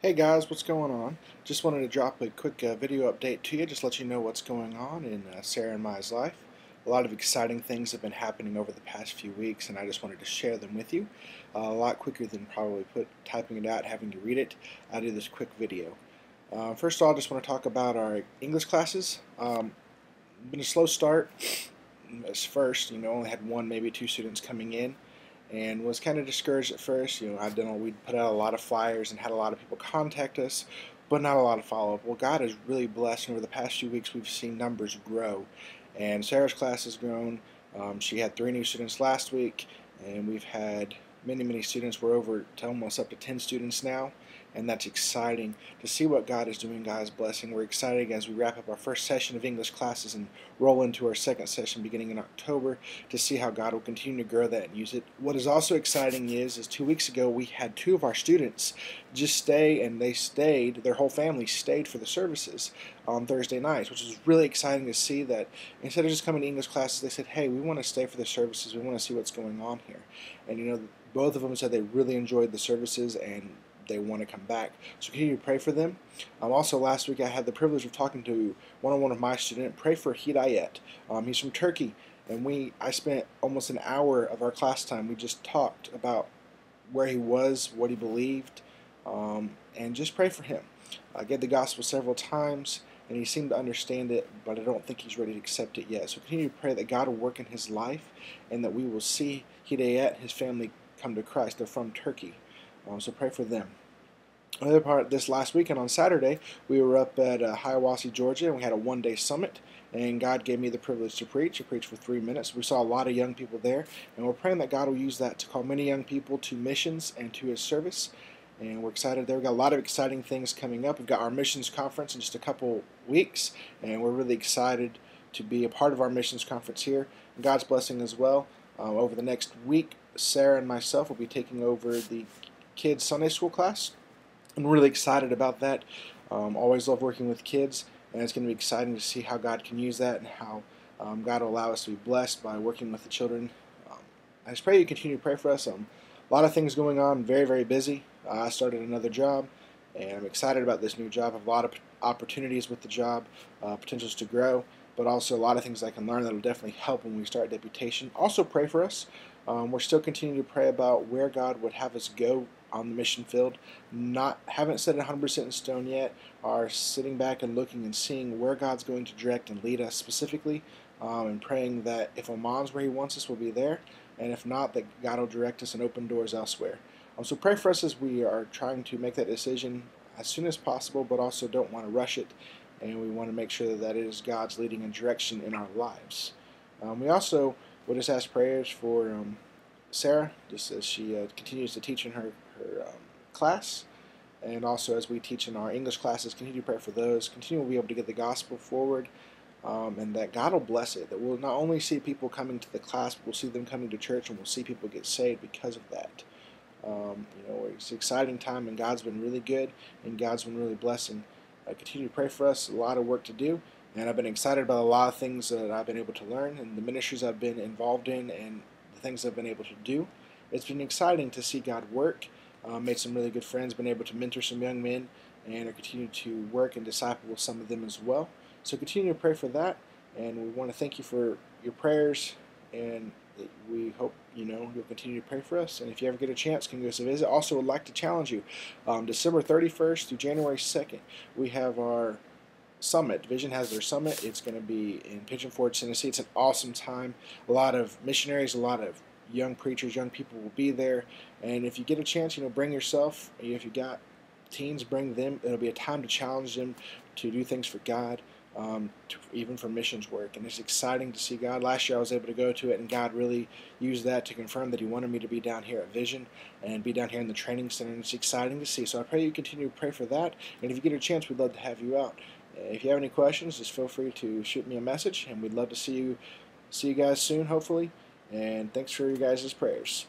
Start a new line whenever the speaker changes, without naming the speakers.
Hey guys, what's going on? Just wanted to drop a quick video update to you, just let you know what's going on in Sarah and Mai's life. A lot of exciting things have been happening over the past few weeks, and I just wanted to share them with you. A lot quicker than probably typing it out, having to read it. I'll do this quick video. First of all, I just want to talk about our English classes. Been a slow start. As first, only had one, maybe two students coming in, and was kind of discouraged at first. We put out a lot of flyers and had a lot of people contact us, but not a lot of follow up. Well, God has really blessed, and over the past few weeks, we've seen numbers grow, and Sarah's class has grown. She had 3 new students last week, and we've had many students. We're over to almost up to 10 students now, and that's exciting to see what God is doing. God's blessing. We're excited as we wrap up our first session of English classes and roll into our second session beginning in October to see how God will continue to grow that and use it. What is also exciting is 2 weeks ago we had 2 of our students just stay, and they stayed, their whole family stayed for the services on Thursday nights, which was really exciting to see that instead of just coming to English classes, they said, hey, we want to stay for the services, we want to see what's going on here. And both of them said they really enjoyed the services and they want to come back. So continue to pray for them. Also, last week I had the privilege of talking to one-on-one of my student. Pray for Hidayet. He's from Turkey, and I spent almost an hour of our class time. We just talked about where he was, what he believed, and just pray for him. I gave the gospel several times, and he seemed to understand it, but I don't think he's ready to accept it yet. So continue to pray that God will work in his life and that we will see Hidayet and his family come to Christ. They're from Turkey. So pray for them. Another part, this last weekend on Saturday, we were up at Hiawassee, Georgia, and we had a one-day summit, and God gave me the privilege to preach. I preached for 3 minutes. We saw a lot of young people there, and we're praying that God will use that to call many young people to missions and to his service, and we're excited there. We've got a lot of exciting things coming up. We've got our missions conference in just a couple weeks, and we're really excited to be a part of our missions conference here. God's blessing as well. Over the next week, Sarah and myself will be taking over the kids' Sunday school class. I'm really excited about that. Always love working with kids, and it's going to be exciting to see how God can use that and how God will allow us to be blessed by working with the children. I just pray you continue to pray for us. A lot of things going on, very busy. I started another job, and I'm excited about this new job. I have a lot of opportunities with the job, potentials to grow, but also a lot of things I can learn that will definitely help when we start deputation. Also pray for us. We're still continuing to pray about where God would have us go on the mission field. Haven't set it 100% in stone yet. Are sitting back and looking and seeing where God's going to direct and lead us specifically, and praying that if Oman's where He wants us, we'll be there, and if not, that God will direct us and open doors elsewhere. So pray for us as we are trying to make that decision as soon as possible, but also don't want to rush it, and we want to make sure that it is God's leading and direction in our lives. We also would just ask prayers for Sarah, just as she continues to teach in her class, and also as we teach in our English classes, continue to pray for those, continue to be able to get the gospel forward, and that God will bless it, that we'll not only see people coming to the class, but we'll see them coming to church, and we'll see people get saved because of that. It's an exciting time, and God's been really good, and God's been really blessing. Continue to pray for us, a lot of work to do, and I've been excited about a lot of things that I've been able to learn, and the ministries I've been involved in, and the things I've been able to do. It's been exciting to see God work. Made some really good friends, been able to mentor some young men, and I continue to work and disciple with some of them as well. So continue to pray for that, and we want to thank you for your prayers, and we hope you'll continue to pray for us. And if you ever get a chance, can give us a visit. Also, would like to challenge you. December 31st through January 2nd, we have our summit. Vision has their summit. It's going to be in Pigeon Forge, Tennessee. It's an awesome time. A lot of missionaries, a lot of young preachers, young people will be there. And if you get a chance, bring yourself. If you got teens, bring them. It'll be a time to challenge them to do things for God, even for missions work. And it's exciting to see God. Last year I was able to go to it, and God really used that to confirm that He wanted me to be down here at Vision and be down here in the training center. And it's exciting to see. So I pray you continue to pray for that. And if you get a chance, we'd love to have you out. If you have any questions, just feel free to shoot me a message, and we'd love to see you guys soon, hopefully. And thanks for your guys' prayers.